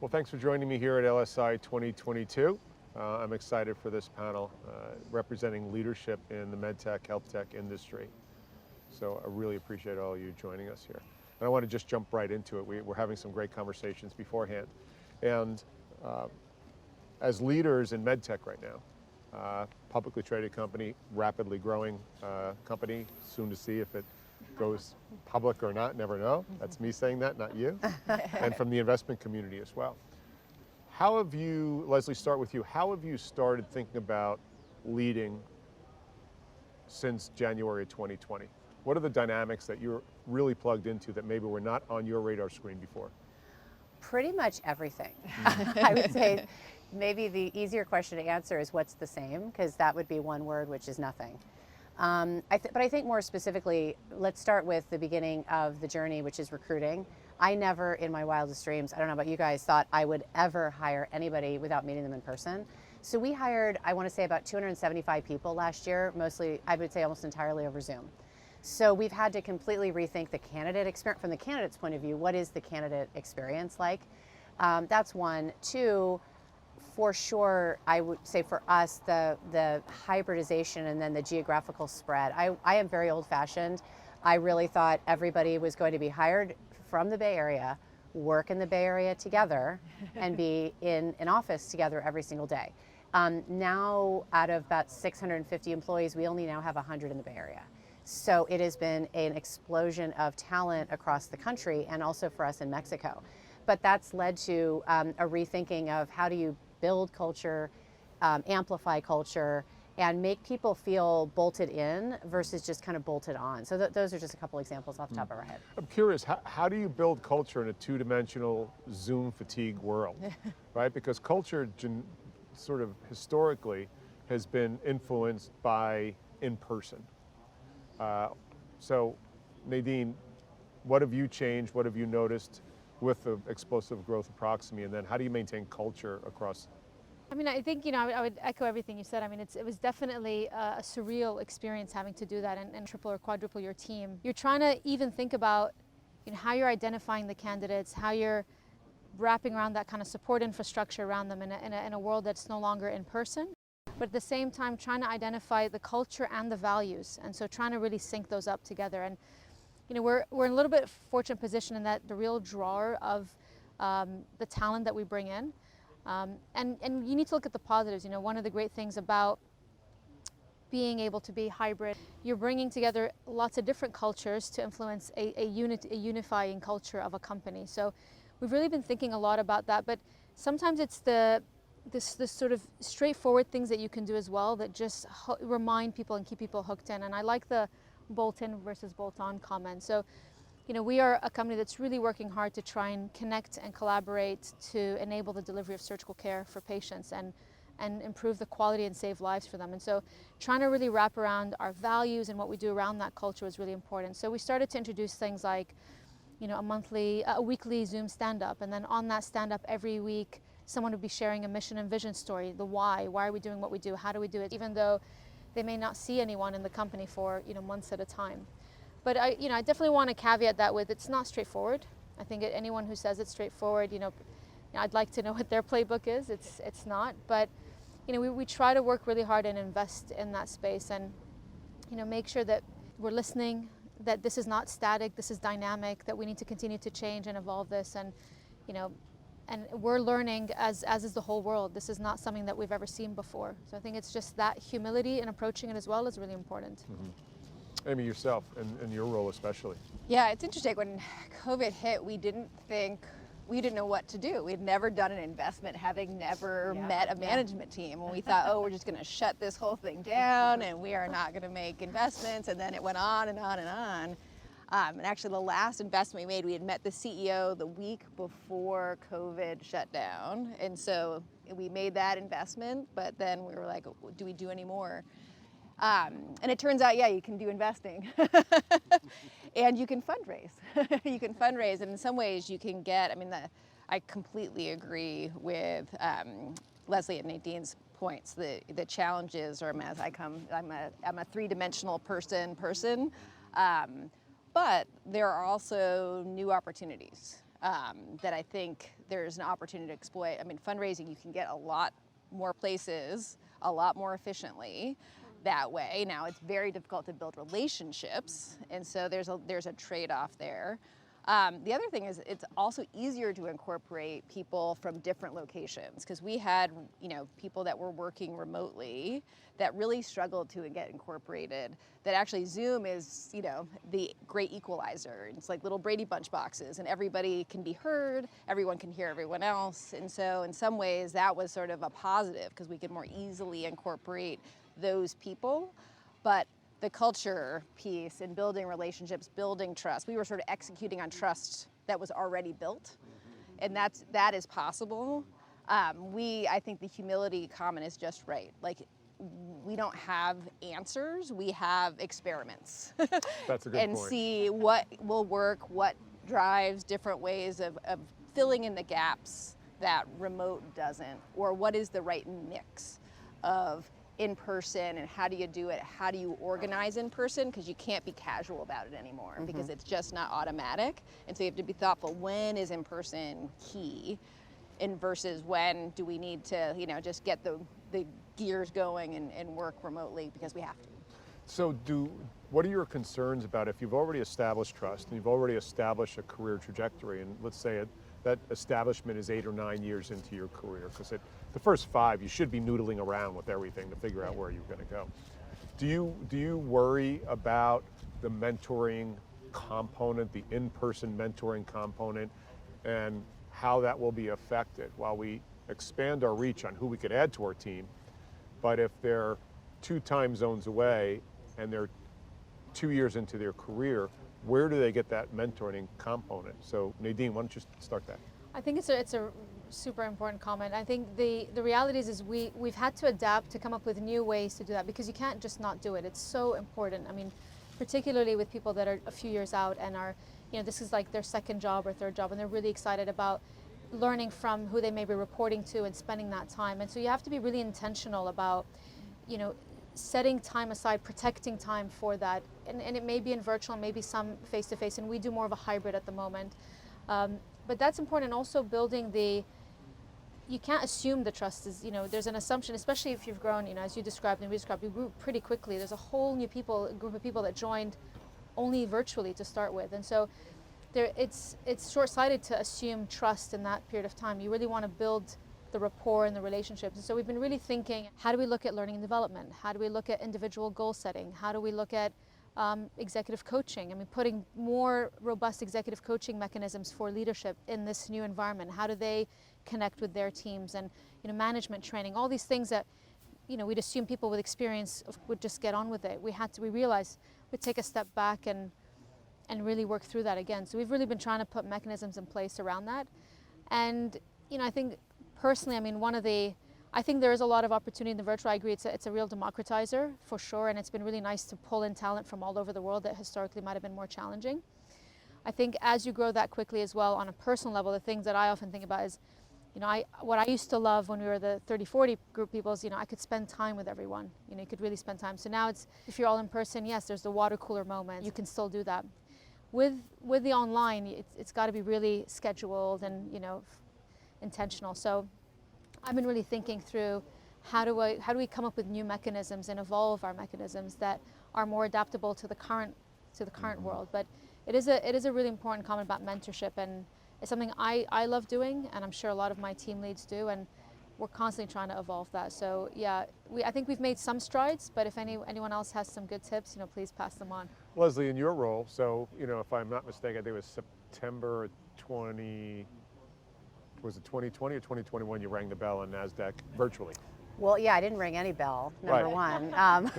Well, thanks for joining me here at LSI 2022. I'm excited for this panel representing leadership in the medtech, health tech industry. So I really appreciate all you joining us here. And I want to just jump right into it. We're having some great conversations beforehand. And as leaders in medtech right now, publicly traded company, rapidly growing company, soon to see if it goes public or not, never know. That's me saying that, not you. And from the investment community as well. How have you, Leslie, start with you, how have you started thinking about leading since January of 2020? What are the dynamics that you're really plugged into that maybe were not on your radar screen before? Pretty much everything. I would say maybe the easier question to answer is what's the same, because that would be one word, which is nothing. But I think more specifically, let's start with the beginning of the journey, which is recruiting. I never in my wildest dreams, I don't know about you guys, thought I would ever hire anybody without meeting them in person. So we hired, I want to say about 275 people last year, mostly, I would say almost entirely over Zoom. So we've had to completely rethink the candidate experience. From the candidate's point of view, what is the candidate experience like? That's one. Two, for sure, I would say for us, the hybridization and then the geographical spread. I am very old-fashioned. I really thought everybody was going to be hired from the Bay Area, work in the Bay Area together, and be in an office together every single day. Now, out of about 650 employees, we only now have 100 in the Bay Area. So it has been an explosion of talent across the country and also for us in Mexico. But that's led to a rethinking of how do you build culture, amplify culture, and make people feel bolted in versus just kind of bolted on. So those are just a couple examples off the top of our head. I'm curious, how do you build culture in a two-dimensional Zoom fatigue world, right? Because culture sort of historically has been influenced by in-person. So Nadine, what have you changed? What have you noticed with the explosive growth of Proximie? And then how do you maintain culture across? I mean, I think, I would echo everything you said. I mean, it was definitely a surreal experience having to do that and triple or quadruple your team. You're trying to even think about how you're identifying the candidates, how you're wrapping around that kind of support infrastructure around them in a world that's no longer in person. But at the same time, trying to identify the culture and the values. And so trying to really sync those up together. And we're in a little bit fortunate position in that the real drawer of the talent that we bring in. And you need to look at the positives. One of the great things about being able to be hybrid, you're bringing together lots of different cultures to influence a unifying culture of a company. So we've really been thinking a lot about that. But sometimes it's this sort of straightforward things that you can do as well that just remind people and keep people hooked in. And I like the bolt-in versus bolt-on comment. So, we are a company that's really working hard to try and connect and collaborate to enable the delivery of surgical care for patients and improve the quality and save lives for them. And so trying to really wrap around our values and what we do around that culture was really important. So we started to introduce things like, a weekly Zoom stand-up, and then on that stand-up every week, someone would be sharing a mission and vision story, the why are we doing what we do, how do we do it, even though they may not see anyone in the company for months at a time. But I definitely want to caveat that with it's not straightforward. I think anyone who says it's straightforward, I'd like to know what their playbook is. It's not, but we try to work really hard and invest in that space and make sure that we're listening, that this is not static, this is dynamic, that we need to continue to change and evolve this, and and we're learning as is the whole world. This is not something that we've ever seen before. So I think it's just that humility in approaching it as well is really important. Mm-hmm. Amy, yourself, and your role especially. Yeah, it's interesting. When COVID hit, we didn't know what to do. We'd never done an investment, having never met a management team. And we thought, oh, we're just going to shut this whole thing down and we are not going to make investments. And then it went on and on and on. And actually the last investment we made, we had met the CEO the week before COVID shut down. And so we made that investment, but then we were like, do we do any more? And it turns out, yeah, you can do investing and you can fundraise. You can fundraise, and in some ways you can get, I completely agree with Leslie and Nadine's points. The challenges are, I'm a three-dimensional person, but there are also new opportunities that I think there's an opportunity to exploit. I mean, fundraising, you can get a lot more places, a lot more efficiently that way. Now, it's very difficult to build relationships, and so there's a trade-off there. The other thing is it's also easier to incorporate people from different locations, because we had, people that were working remotely that really struggled to get incorporated, that actually Zoom is, the great equalizer. It's like little Brady Bunch boxes, and everybody can be heard, everyone can hear everyone else. And so in some ways that was sort of a positive, because we could more easily incorporate those people. But the culture piece and building relationships, building trust, we were sort of executing on trust that was already built, and that is possible. I think the humility comment is just right. Like, we don't have answers, we have experiments. That's a good and point. See what will work, what drives different ways of filling in the gaps that remote doesn't, or what is the right mix of in person, and how do you do it? How do you organize in person? Because you can't be casual about it anymore, because it's just not automatic. And so you have to be thoughtful. When is in person key, and versus when do we need to, just get the gears going and work remotely because we have to. So what are your concerns about if you've already established trust and you've already established a career trajectory, and let's say that establishment is 8 or 9 years into your career, because the first 5 you should be noodling around with everything to figure out where you're going to go. Do you worry about the mentoring component, the in-person mentoring component, and how that will be affected while we expand our reach on who we could add to our team? But if they're 2 time zones away and they're 2 years into their career, where do they get that mentoring component? So Nadine, why don't you start that? I think it's a super important comment. I think the reality is we've had to adapt to come up with new ways to do that, because you can't just not do it. It's so important. I mean, particularly with people that are a few years out and are, this is like their second job or third job, and they're really excited about learning from who they may be reporting to and spending that time. And so you have to be really intentional about, setting time aside, protecting time for that. And it may be in virtual, maybe some face-to-face, and we do more of a hybrid at the moment. But that's important. Also building you can't assume the trust is, there's an assumption, especially if you've grown, as you described and we described, you grew pretty quickly. There's a whole new group of people that joined only virtually to start with. And so it's short-sighted to assume trust in that period of time. You really want to build the rapport and the relationships. And so we've been really thinking, how do we look at learning and development? How do we look at individual goal setting? How do we look at executive coaching? I mean, putting more robust executive coaching mechanisms for leadership in this new environment. How do they connect with their teams? And management training, all these things that we'd assume people with experience would just get on with it. We realized we'd take a step back and really work through that again. So we've really been trying to put mechanisms in place around that. And I think personally, I mean, I think there is a lot of opportunity in the virtual. I agree, it's a real democratizer for sure, and it's been really nice to pull in talent from all over the world that historically might have been more challenging. I think as you grow that quickly as well, on a personal level, the things that I often think about is, what I used to love when we were the 30-40 group people is, I could spend time with everyone. You could really spend time. So now if you're all in person, yes, there's the water cooler moment. You can still do that. With the online, it's got to be really scheduled and, intentional. So I've been really thinking through how do we come up with new mechanisms and evolve our mechanisms that are more adaptable to the current world. But it is a really important comment about mentorship, and it's something I love doing, and I'm sure a lot of my team leads do, and we're constantly trying to evolve that. So yeah, I think we've made some strides, but if anyone else has some good tips, please pass them on. Leslie, in your role, so if I'm not mistaken, I think it was September 20. Was it 2020 or 2021 you rang the bell on NASDAQ virtually? Well, yeah, I didn't ring any bell, number Right. one.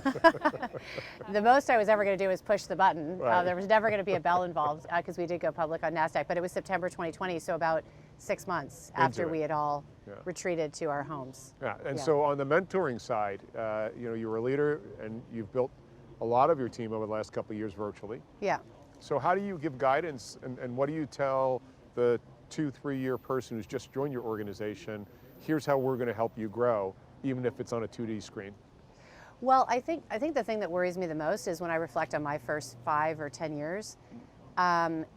The most I was ever going to do was push the button. Right. There was never going to be a bell involved because we did go public on NASDAQ, but it was September 2020, so about 6 months after we had all retreated to our homes. Yeah, and so on the mentoring side, you were a leader and you've built a lot of your team over the last couple of years virtually. Yeah. So how do you give guidance and what do you tell the 2-3 year person who's just joined your organization, here's how we're going to help you grow, even if it's on a 2D screen? Well, I think the thing that worries me the most is when I reflect on my first 5 or 10 years,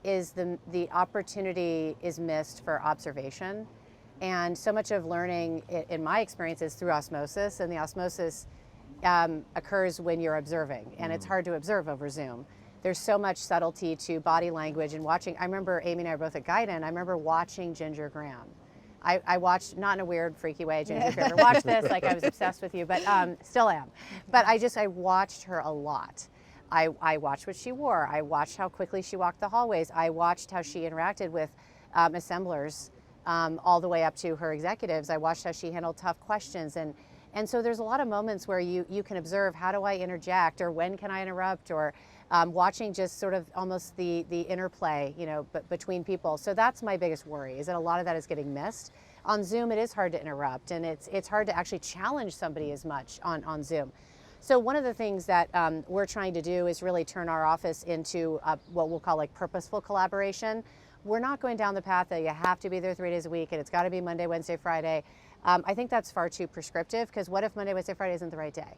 is the opportunity is missed for observation. And so much of learning, in my experience, is through osmosis, and the osmosis occurs when you're observing, and it's hard to observe over Zoom. There's so much subtlety to body language and watching. I remember Amy and I were both at Guidon. I remember watching Ginger Graham. I watched, not in a weird, freaky way, Ginger, if you ever watched this, like I was obsessed with you, but still am. But I watched her a lot. I watched what she wore. I watched how quickly she walked the hallways. I watched how she interacted with assemblers all the way up to her executives. I watched how she handled tough questions. And so there's a lot of moments where you can observe, how do I interject, or when can I interrupt, or watching just sort of almost the interplay, between people. So that's my biggest worry, is that a lot of that is getting missed. On Zoom, it is hard to interrupt, and it's hard to actually challenge somebody as much on Zoom. So one of the things that we're trying to do is really turn our office into what we'll call like purposeful collaboration. We're not going down the path that you have to be there 3 days a week and it's got to be Monday, Wednesday, Friday. I think that's far too prescriptive, because what if Monday, Wednesday, Friday isn't the right day?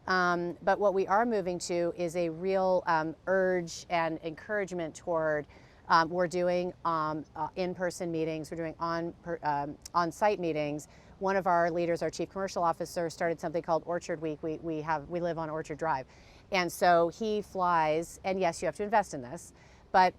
But what we are moving to is a real urge and encouragement toward, we're doing in-person meetings, we're doing on-site meetings. One of our leaders, our chief commercial officer, started something called Orchard Week. We live on Orchard Drive. And so he flies, and yes, you have to invest in this, but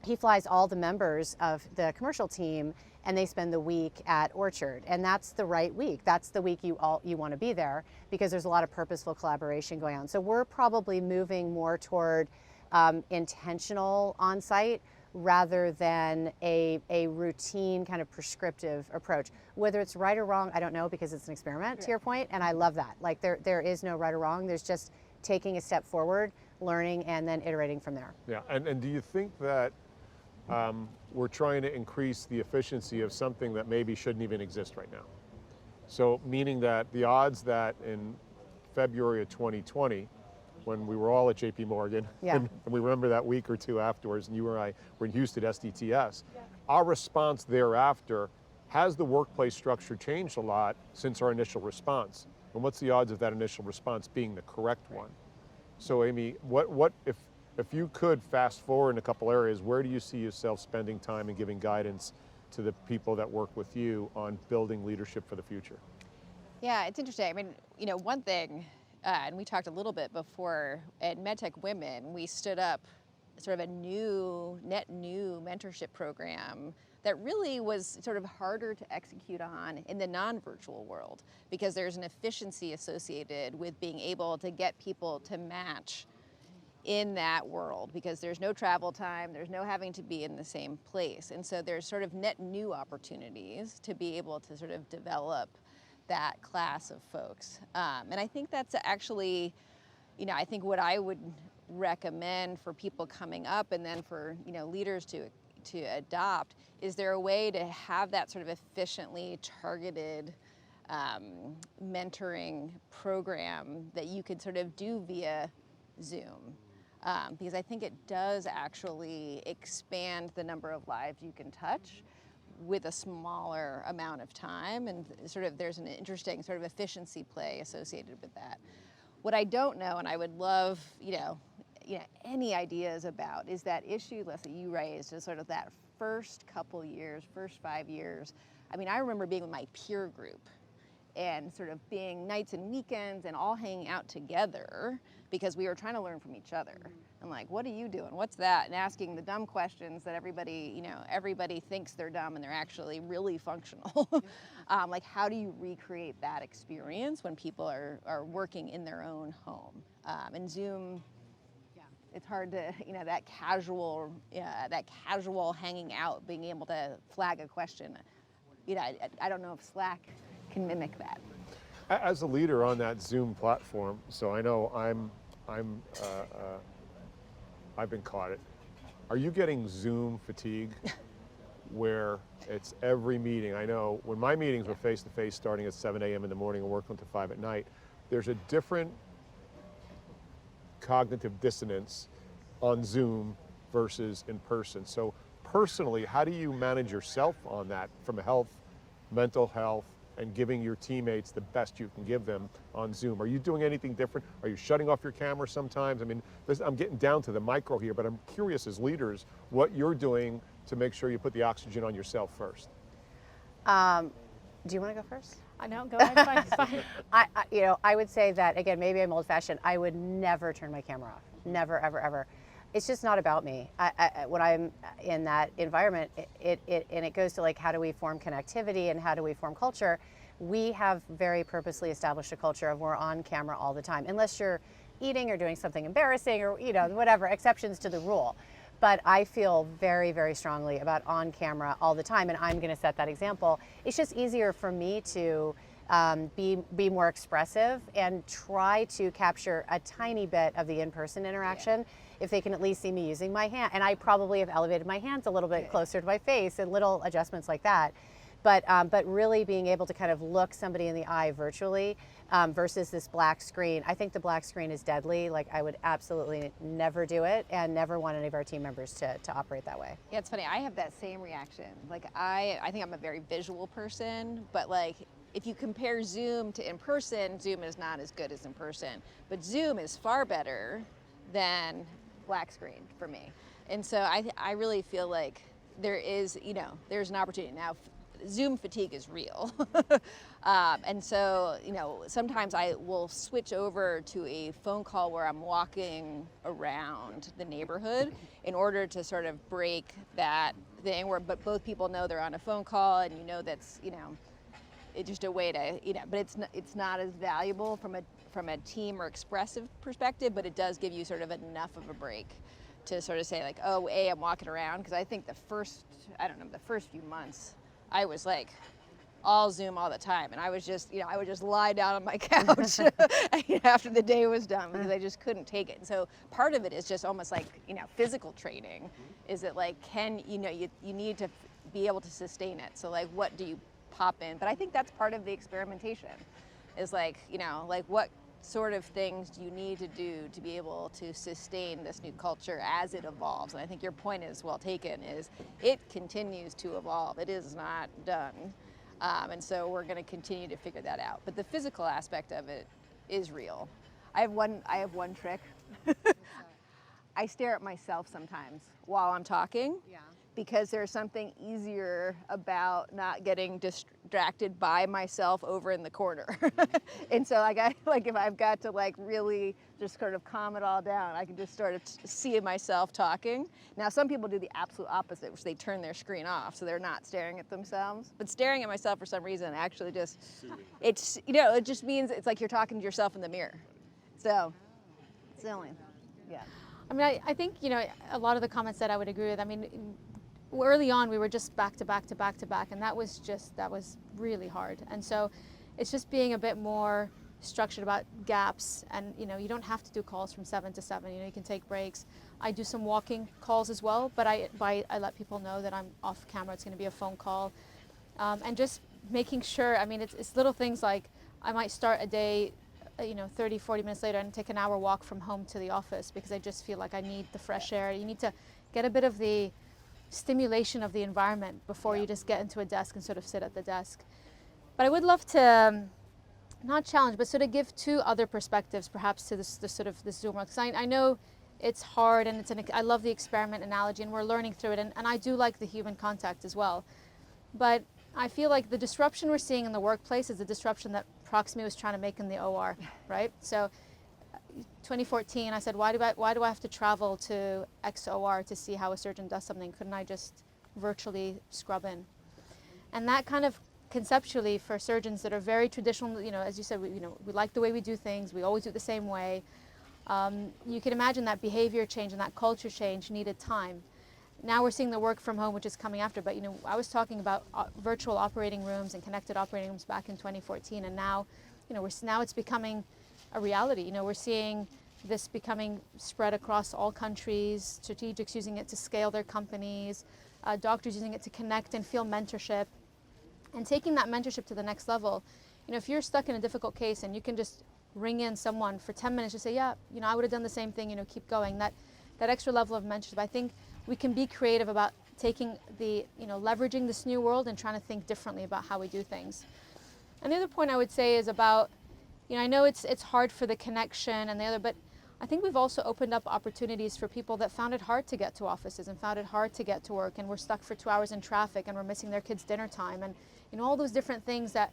he flies all the members of the commercial team, and they spend the week at Orchard. And that's the right week. That's the week you want to be there, because there's a lot of purposeful collaboration going on. So we're probably moving more toward intentional on-site rather than a routine kind of prescriptive approach. Whether it's right or wrong, I don't know, because it's an experiment, to your point, and I love that. Like there is no right or wrong. There's just taking a step forward, learning, and then iterating from there. Yeah, and do you think that we're trying to increase the efficiency of something that maybe shouldn't even exist right now? So meaning that the odds that in February of 2020, when we were all at JP Morgan, and we remember that week or two afterwards, and you and I were in Houston, SDTS, our response thereafter, has the workplace structure changed a lot since our initial response? And what's the odds of that initial response being the correct one? So Amy, what if you could fast forward in a couple areas, where do you see yourself spending time and giving guidance to the people that work with you on building leadership for the future? Yeah, it's interesting. I mean, one thing, and we talked a little bit before, at MedTech Women, we stood up sort of a net new mentorship program that really was sort of harder to execute on in the non-virtual world, because there's an efficiency associated with being able to get people to match in that world, because there's no travel time, there's no having to be in the same place. And so there's sort of net new opportunities to be able to sort of develop that class of folks. And I think that's actually, I think what I would recommend for people coming up, and then for, leaders to adopt, is there a way to have that sort of efficiently targeted mentoring program that you could sort of do via Zoom? Because I think it does actually expand the number of lives you can touch with a smaller amount of time, and sort of there's an interesting sort of efficiency play associated with that. What I don't know, and I would love, any ideas about, is that issue, Leslie, you raised, is sort of that first couple years, first 5 years. I mean, I remember being with my peer group and sort of being nights and weekends and all hanging out together, because we were trying to learn from each other. And like, what are you doing? What's that? And asking the dumb questions that everybody thinks they're dumb and they're actually really functional. Like, how do you recreate that experience when people are working in their own home? And Zoom, it's hard to, that casual hanging out, being able to flag a question. I don't know if Slack can mimic that. As a leader on that Zoom platform, so I know I've been caught it. Are you getting Zoom fatigue, where it's every meeting? I know when my meetings were face-to-face, starting at 7 a.m. in the morning and working until 5 at night, there's a different cognitive dissonance on Zoom versus in person. So personally, how do you manage yourself on that from a mental health, and giving your teammates the best you can give them on Zoom. Are you doing anything different? Are you shutting off your camera sometimes? I mean, I'm getting down to the micro here, but I'm curious as leaders what you're doing to make sure you put the oxygen on yourself first. Do you want to go first? I know, go ahead, fine. I would say that, again, maybe I'm old-fashioned. I would never turn my camera off. Never, ever, ever. It's just not about me. When I'm in that environment, and it goes to like, how do we form connectivity and how do we form culture? We have very purposely established a culture of we're on camera all the time, unless you're eating or doing something embarrassing or whatever, exceptions to the rule. But I feel very, very strongly about on camera all the time, and I'm going to set that example. It's just easier for me to be more expressive and try to capture a tiny bit of the in-person interaction if they can at least see me using my hand. And I probably have elevated my hands a little bit closer to my face and little adjustments like that. But really being able to kind of look somebody in the eye virtually versus this black screen. I think the black screen is deadly. Like, I would absolutely never do it and never want any of our team members to operate that way. Yeah, it's funny. I have that same reaction. Like, I think I'm a very visual person, but like, if you compare Zoom to in-person, Zoom is not as good as in-person. But Zoom is far better than black screen for me. And so I really feel like there is, there's an opportunity. Now, Zoom fatigue is real. And so, sometimes I will switch over to a phone call where I'm walking around the neighborhood in order to sort of break that thing where, but both people know they're on a phone call and that's, it's just a way to, but it's not as valuable from a team or expressive perspective, but it does give you sort of enough of a break to sort of say like, oh, I'm walking around. Because I think the first few months, I was like all Zoom all the time. And I was just, I would just lie down on my couch after the day was done because I just couldn't take it. And so part of it is just almost like, physical training. Is it like, you need to be able to sustain it. So like, what do you pop in? But I think that's part of the experimentation is like, like what sort of things do you need to do to be able to sustain this new culture as it evolves? And I think your point is well taken, is it continues to evolve. It is not done. And so we're going to continue to figure that out. But the physical aspect of it is real. I have one trick. I stare at myself sometimes while I'm talking. Yeah. Because there's something easier about not getting distracted by myself over in the corner. And so if I've got to like really just sort of calm it all down, I can just sort of see myself talking. Now some people do the absolute opposite, which they turn their screen off so they're not staring at themselves. But staring at myself for some reason actually just, it's, it just means it's like you're talking to yourself in the mirror. So, it's the only, yeah. I mean, I think, a lot of the comments that I would agree with, I mean, early on we were just back to back to back to back, and that was really hard. And so it's just being a bit more structured about gaps, and you don't have to do calls from 7 to 7. You can take breaks. I do some walking calls as well, but I let people know that I'm off camera. It's going to be a phone call, and just making sure. I mean, it's little things like I might start a day 30, 40 minutes later and take an hour walk from home to the office because I just feel like I need the fresh air. You need to get a bit of the stimulation of the environment before you just get into a desk and sort of sit at the desk. But I would love to not challenge, but sort of give two other perspectives perhaps to this sort of this Zoom world. Because I know it's hard, and I love the experiment analogy, and we're learning through it, and I do like the human contact as well. But I feel like the disruption we're seeing in the workplace is the disruption that Proximie was trying to make in the OR, right? So 2014, I said, why do I have to travel to XOR to see how a surgeon does something? Couldn't I just virtually scrub in? And that kind of conceptually for surgeons that are very traditional, as you said, we like the way we do things. We always do it the same way. You can imagine that behavior change and that culture change needed time. Now we're seeing the work from home, which is coming after. But I was talking about virtual operating rooms and connected operating rooms back in 2014, and now, now it's becoming a reality. We're seeing this becoming spread across all countries, strategics using it to scale their companies, doctors using it to connect and feel mentorship, and taking that mentorship to the next level. If you're stuck in a difficult case and you can just ring in someone for 10 minutes to say, yeah, I would have done the same thing, keep going. That extra level of mentorship, I think we can be creative about taking the, leveraging this new world and trying to think differently about how we do things. And the other point I would say is about, I know it's hard for the connection and the other, but I think we've also opened up opportunities for people that found it hard to get to offices and found it hard to get to work and were stuck for 2 hours in traffic and were missing their kids' dinner time, and all those different things that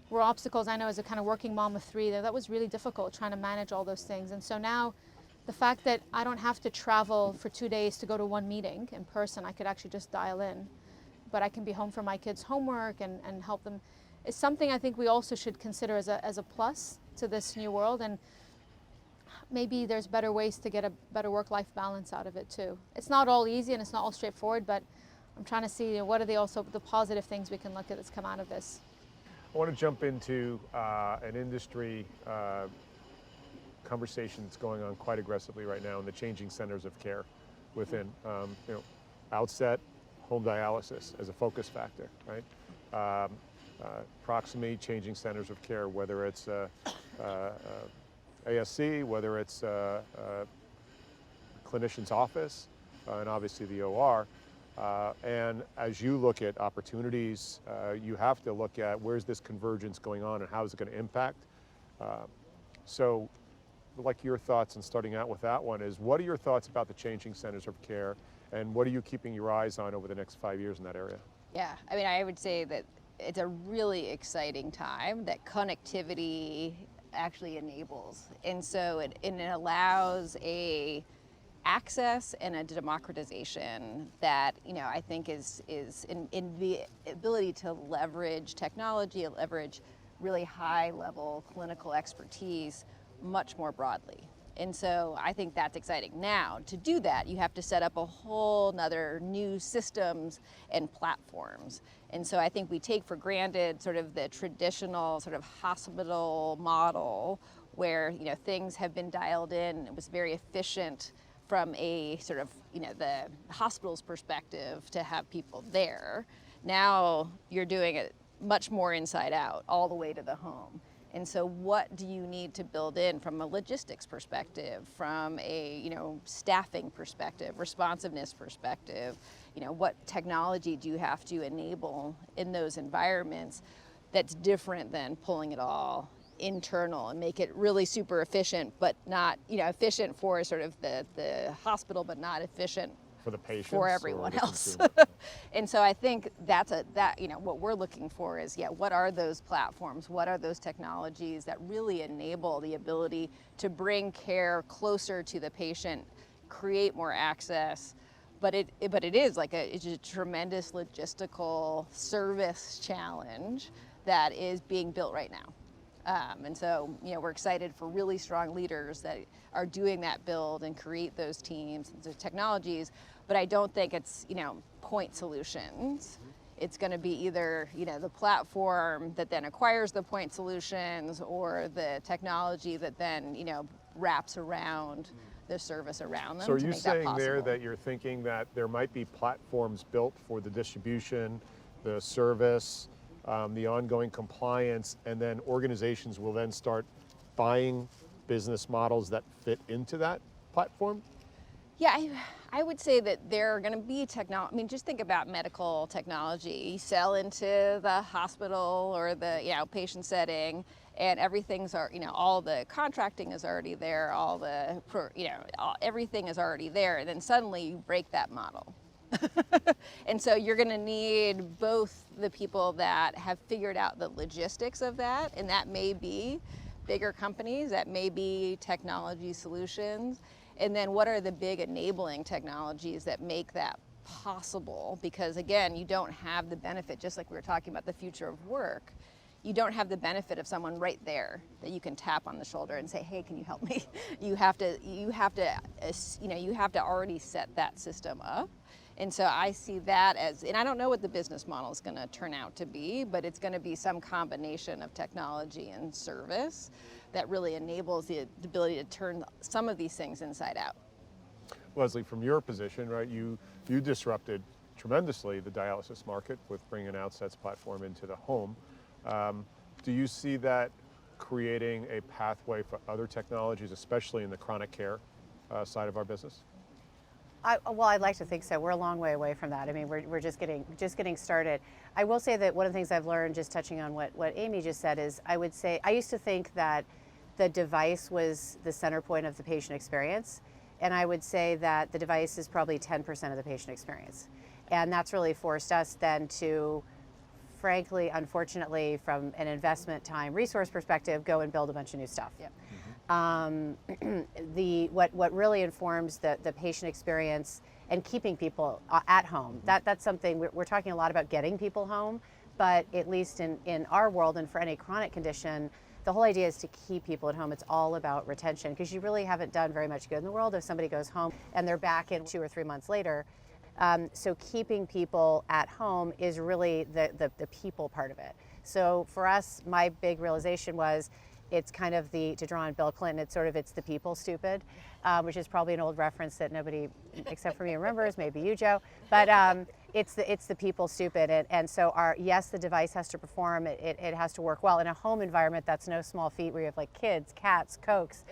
were obstacles. I know as a kind of working mom of 3, that was really difficult trying to manage all those things. And so now the fact that I don't have to travel for 2 days to go to one meeting in person, I could actually just dial in, but I can be home for my kids' homework and help them, is something I think we also should consider as a plus to this new world. And maybe there's better ways to get a better work-life balance out of it too. It's not all easy and it's not all straightforward, but I'm trying to see what are the positive things we can look at that's come out of this. I want to jump into an industry conversation that's going on quite aggressively right now in the changing centers of care within, outset, home dialysis as a focus factor, right? Proximity, changing centers of care, whether it's ASC, whether it's a clinician's office, and obviously the OR. And as you look at opportunities, you have to look at where's this convergence going on and how is it going to impact. So like your thoughts, and starting out with that one, is what are your thoughts about the changing centers of care, and what are you keeping your eyes on over the next 5 years in that area? Yeah, I mean, I would say that it's a really exciting time that connectivity actually enables. And so it allows a access and a democratization that, I think is in the ability to leverage technology, leverage really high level clinical expertise much more broadly. And so I think that's exciting. Now, to do that, you have to set up a whole nother new systems and platforms. And so I think we take for granted sort of the traditional sort of hospital model where, things have been dialed in. It was very efficient from a sort of, the hospital's perspective to have people there. Now you're doing it much more inside out, all the way to the home. And so what do you need to build in from a logistics perspective, from a staffing perspective, responsiveness perspective? What technology do you have to enable in those environments that's different than pulling it all internal and make it really super efficient, but not, efficient for sort of the hospital, but not efficient For the patients for everyone else. consumer? And so I think what we're looking for is, what are those platforms? What are those technologies that really enable the ability to bring care closer to the patient, create more access? But it is it's a tremendous logistical service challenge that is being built right now. And so, we're excited for really strong leaders that are doing that build and create those teams and those technologies. But I don't think it's, point solutions. It's going to be either, the platform that then acquires the point solutions, or the technology that then, wraps around the service around them. So are to you make that saying there possible. that you're thinking that there might be platforms built for the distribution, the service, the ongoing compliance, and then organizations will then start buying business models that fit into that platform? Yeah, I would say that there are going to be technology. I mean, just think about medical technology. You sell into the hospital or the outpatient setting, and everything's all the contracting is already there. Everything is already there, and then suddenly you break that model. And so you're going to need both the people that have figured out the logistics of that, and that may be bigger companies, that may be technology solutions, and then what are the big enabling technologies that make that possible? Because again, you don't have the benefit, just like we were talking about the future of work, you don't have the benefit of someone right there that you can tap on the shoulder and say, hey, can you help me? You have to already set that system up. And so I see that as, and I don't know what the business model is going to turn out to be, but it's going to be some combination of technology and service that really enables the ability to turn some of these things inside out. Leslie, from your position, right, you disrupted tremendously the dialysis market with bringing an Outset's platform into the home. Do you see that creating a pathway for other technologies, especially in the chronic care side of our business? Well, I'd like to think so. We're a long way away from that. I mean, we're just getting started. I will say that one of the things I've learned, just touching on what Amy just said, is I would say I used to think that the device was the center point of the patient experience, and I would say that the device is probably 10% of the patient experience, and that's really forced us then to, frankly, unfortunately, from an investment time resource perspective, go and build a bunch of new stuff. Yep. What really informs the patient experience and keeping people at home, that's something we're talking a lot about, getting people home, but at least in our world and for any chronic condition, the whole idea is to keep people at home. It's all about retention, because you really haven't done very much good in the world if somebody goes home and they're back in 2 or 3 months later. So keeping people at home is really the people part of it. So for us, my big realization was, it's kind of to draw on Bill Clinton, it's the people stupid, which is probably an old reference that nobody except for me remembers, maybe you, Joe, but it's the people stupid. And so yes, the device has to perform, it has to work well. In a home environment, that's no small feat, where you have like kids, cats, cokes,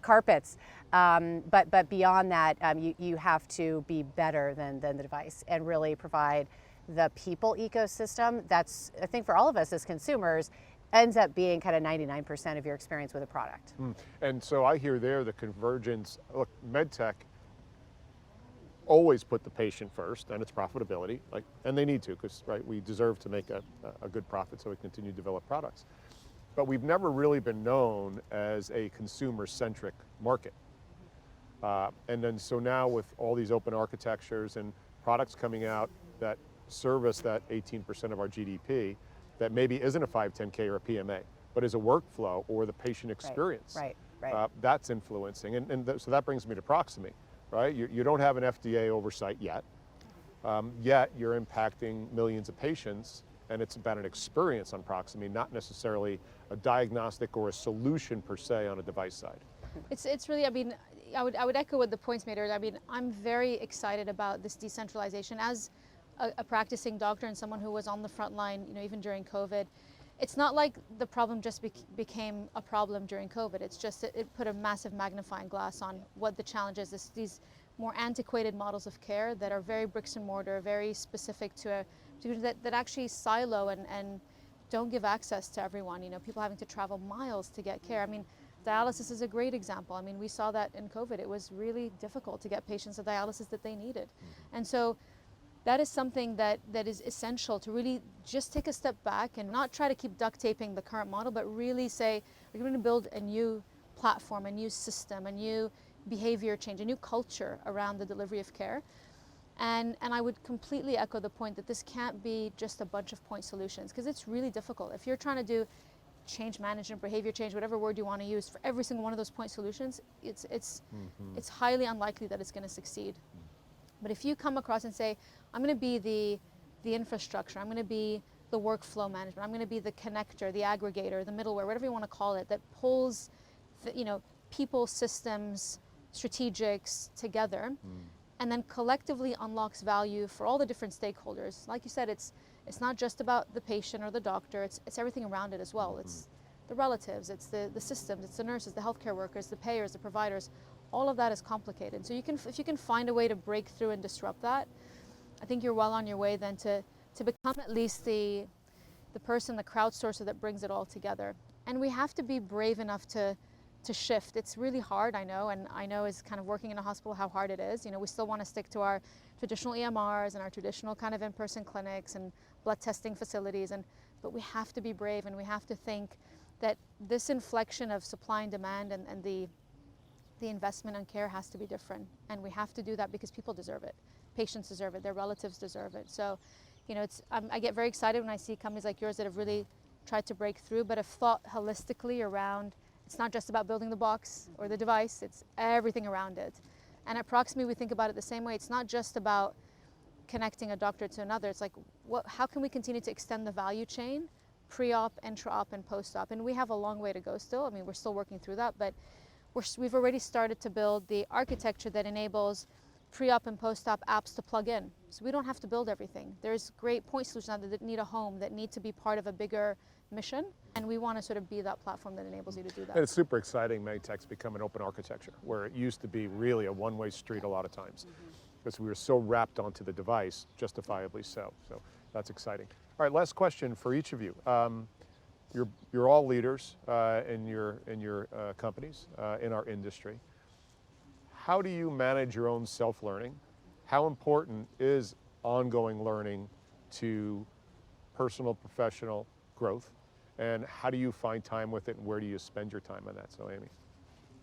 carpets. But beyond that, you have to be better than the device and really provide the people ecosystem. That's, I think, for all of us as consumers, ends up being kind of 99% of your experience with a product. And so I hear there the convergence. Look, medtech always put the patient first and its profitability, and they need to, because we deserve to make a good profit so we continue to develop products. But we've never really been known as a consumer-centric market. And then so now with all these open architectures and products coming out that service that 18% of our GDP, that maybe isn't a 510K or a PMA, but is a workflow or the patient experience. Right. That's influencing. So that brings me to Proximie, right? You don't have an FDA oversight yet, yet you're impacting millions of patients, and it's about an experience on Proximie, not necessarily a diagnostic or a solution per se on a device side. It's really, I mean, I would echo what the points made earlier. I mean, I'm very excited about this decentralization. As a practicing doctor and someone who was on the front line, even during COVID, it's not like the problem just became a problem during COVID. It's just it put a massive magnifying glass on what the challenge is. These more antiquated models of care that are very bricks and mortar, very specific that actually silo and don't give access to everyone. People having to travel miles to get care. I mean, dialysis is a great example. I mean, we saw that in COVID. It was really difficult to get patients the dialysis that they needed. And so that is something that is essential, to really just take a step back and not try to keep duct taping the current model, but really say, we're going to build a new platform, a new system, a new behavior change, a new culture around the delivery of care. And I would completely echo the point that this can't be just a bunch of point solutions, because it's really difficult. If you're trying to do change management, behavior change, whatever word you want to use for every single one of those point solutions, it's highly unlikely that it's going to succeed. But if you come across and say, I'm going to be the infrastructure, I'm going to be the workflow management, I'm going to be the connector, the aggregator, the middleware, whatever you want to call it, that pulls people, systems, strategics together, and then collectively unlocks value for all the different stakeholders. Like you said, it's not just about the patient or the doctor, it's everything around it as well. It's the relatives, it's the systems, it's the nurses, the healthcare workers, the payers, the providers. All of that is complicated. So if you can find a way to break through and disrupt that, I think you're well on your way then to become at least the person, the crowdsourcer that brings it all together. And we have to be brave enough to shift. It's really hard, I know, and I know as kind of working in a hospital how hard it is. We still want to stick to our traditional EMRs and our traditional kind of in-person clinics and blood testing facilities, but we have to be brave, and we have to think that this inflection of supply and demand and the investment on care has to be different. And we have to do that because people deserve it. Patients deserve it. Their relatives deserve it. So, I get very excited when I see companies like yours that have really tried to break through, but have thought holistically around, it's not just about building the box or the device, it's everything around it. And at Proximie, we think about it the same way. It's not just about connecting a doctor to another. It's like, how can we continue to extend the value chain, pre-op, intra-op, and post-op? And we have a long way to go still. I mean, we're still working through that, but we've already started to build the architecture that enables pre-op and post-op apps to plug in. So we don't have to build everything. There's great point solutions out there that need a home, that need to be part of a bigger mission. And we want to sort of be that platform that enables you to do that. And it's super exciting, medtech's become an open architecture, where it used to be really a one-way street a lot of times. Because we were so wrapped onto the device, justifiably so. So that's exciting. All right, last question for each of you. You're all leaders in your companies, in our industry. How do you manage your own self-learning? How important is ongoing learning to personal, professional growth? And how do you find time with it, and where do you spend your time on that? So, Amy.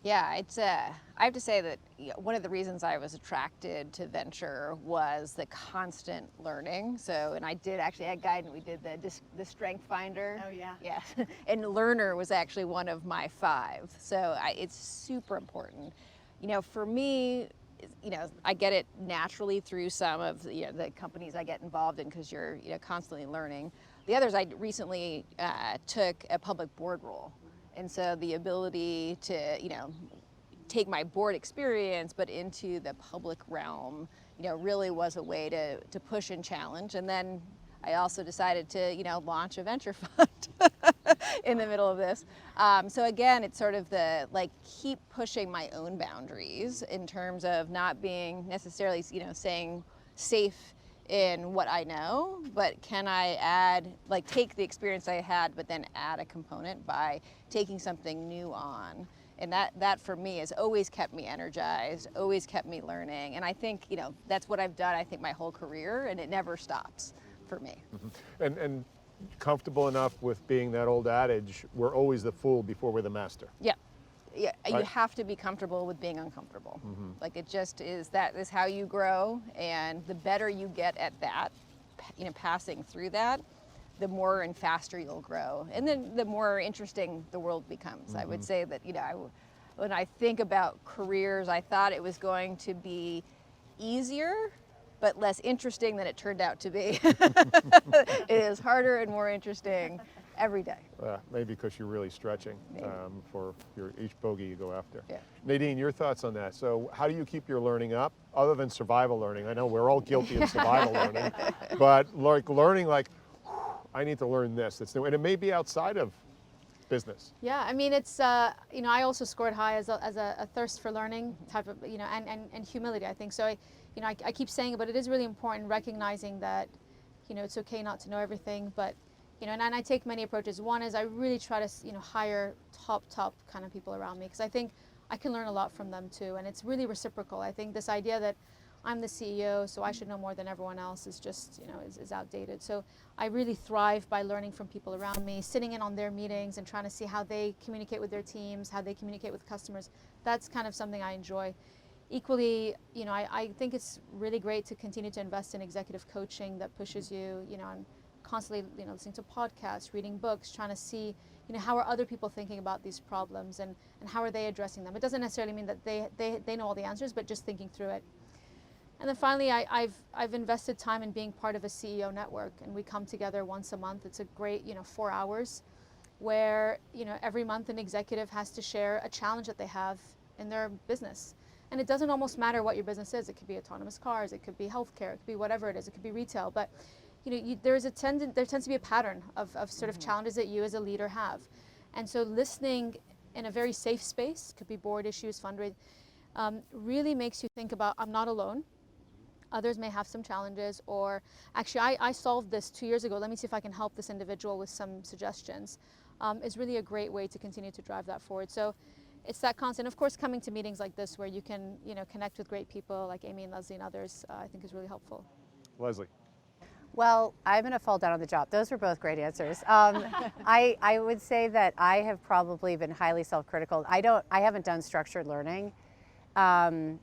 Yeah, it's I have to say that one of the reasons I was attracted to venture was the constant learning. So, and I did actually at Guidant, we did the Strength Finder. Oh yeah. Yeah, and learner was actually one of my 5. So it's super important. You know, for me, you know, I get it naturally through some of the companies I get involved in, because you're constantly learning. The others, I recently took a public board role. And so the ability to, take my board experience, but into the public realm, really was a way to push and challenge. And then I also decided to, launch a venture fund in the middle of this. So again, it's sort of keep pushing my own boundaries in terms of not being necessarily, saying safe in what I know, but can I add, take the experience I had, but then add a component by taking something new on. And that for me has always kept me energized, always kept me learning. And I think, that's what I've done, I think, my whole career, and it never stops for me. Mm-hmm. And comfortable enough with being that old adage, we're always the fool before we're the master. Yeah. Yeah, right? You have to be comfortable with being uncomfortable. It just is, that is how you grow, and the better you get at that, passing through that, the more and faster you'll grow, and then the more interesting the world becomes. I would say that, when I think about careers, I thought it was going to be easier, but less interesting than it turned out to be. It is harder and more interesting every day. Maybe because you're really stretching for each bogey you go after. Yeah. Nadine, your thoughts on that? So how do you keep your learning up, other than survival learning? I know we're all guilty of survival learning, but learning I need to learn this. That's new, and it may be outside of business. Yeah, I mean, it's, I also scored high as a thirst for learning type of, and humility, I think. So, I keep saying it, but it is really important recognizing that, it's okay not to know everything, but, and I take many approaches. One is I really try to, hire top kind of people around me, because I think I can learn a lot from them too, and it's really reciprocal. I think this idea that I'm the CEO, so I should know more than everyone else is just, is outdated. So I really thrive by learning from people around me, sitting in on their meetings and trying to see how they communicate with their teams, how they communicate with customers. That's kind of something I enjoy. Equally, I think it's really great to continue to invest in executive coaching that pushes you, I'm constantly, listening to podcasts, reading books, trying to see, how are other people thinking about these problems, and how are they addressing them. It doesn't necessarily mean that they know all the answers, but just thinking through it. And then finally, I've invested time in being part of a CEO network, and we come together once a month. It's a great, 4 hours where, every month an executive has to share a challenge that they have in their business. And it doesn't almost matter what your business is. It could be autonomous cars, it could be healthcare, it could be whatever it is, it could be retail. But, there tends to be a pattern of sort of challenges that you as a leader have. And so listening in a very safe space, could be board issues, fundraising, really makes you think about, I'm not alone. Others may have some challenges, or actually I solved this 2 years ago. Let me see if I can help this individual with some suggestions. Is really a great way to continue to drive that forward. So it's that constant. Of course, coming to meetings like this where you can, connect with great people like Amy and Leslie and others, I think is really helpful. Leslie. Well, I'm going to fall down on the job. Those were both great answers. I would say that I have probably been highly self-critical. I haven't done structured learning. And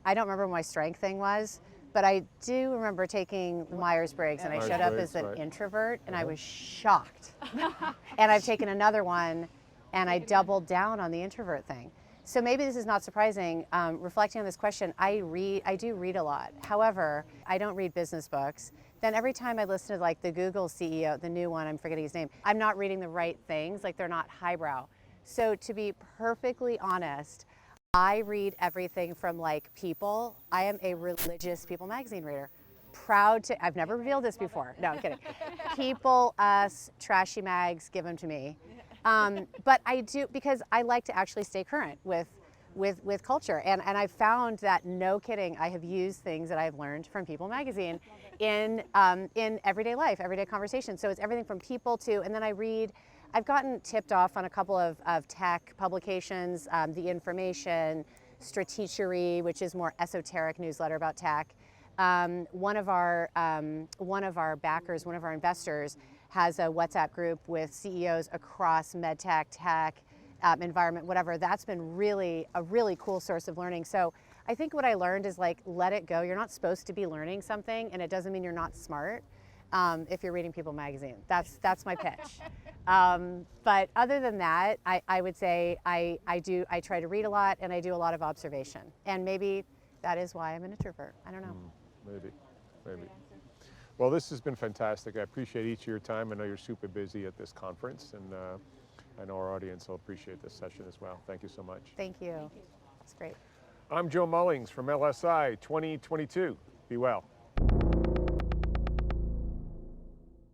I don't remember what my strength thing was, but I do remember taking Myers-Briggs, and I showed up as an introvert, and I was shocked. And I've taken another one, and I doubled down on the introvert thing. So maybe this is not surprising. Reflecting on this question, I do read a lot. However, I don't read business books. Then every time I listen to the Google CEO, the new one, I'm forgetting his name, I'm not reading the right things, they're not highbrow. So to be perfectly honest, I read everything from like People. I am a religious People magazine reader. Proud to, I've never revealed this before. No, I'm kidding. People, Us, trashy mags, give them to me. But I do, because I like to actually stay current with culture. And I've found that, no kidding, I have used things that I've learned from People magazine in everyday life, everyday conversation. So it's everything from People to, and then I've gotten tipped off on a couple of tech publications, The Information, Stratechery, which is more esoteric newsletter about tech. One of our backers, one of our investors, has a WhatsApp group with CEOs across medtech, tech, environment, whatever. That's been a really cool source of learning. So I think what I learned is, like, let it go. You're not supposed to be learning something, and it doesn't mean you're not smart if you're reading People magazine. That's my pitch. But other than that, I would say I try to read a lot, and I do a lot of observation. And maybe that is why I'm an introvert. I don't know. Maybe. Well, this has been fantastic. I appreciate each of your time. I know you're super busy at this conference, and I know our audience will appreciate this session as well. Thank you so much. Thank you. It's great. I'm Joe Mullings from LSI 2022. Be well.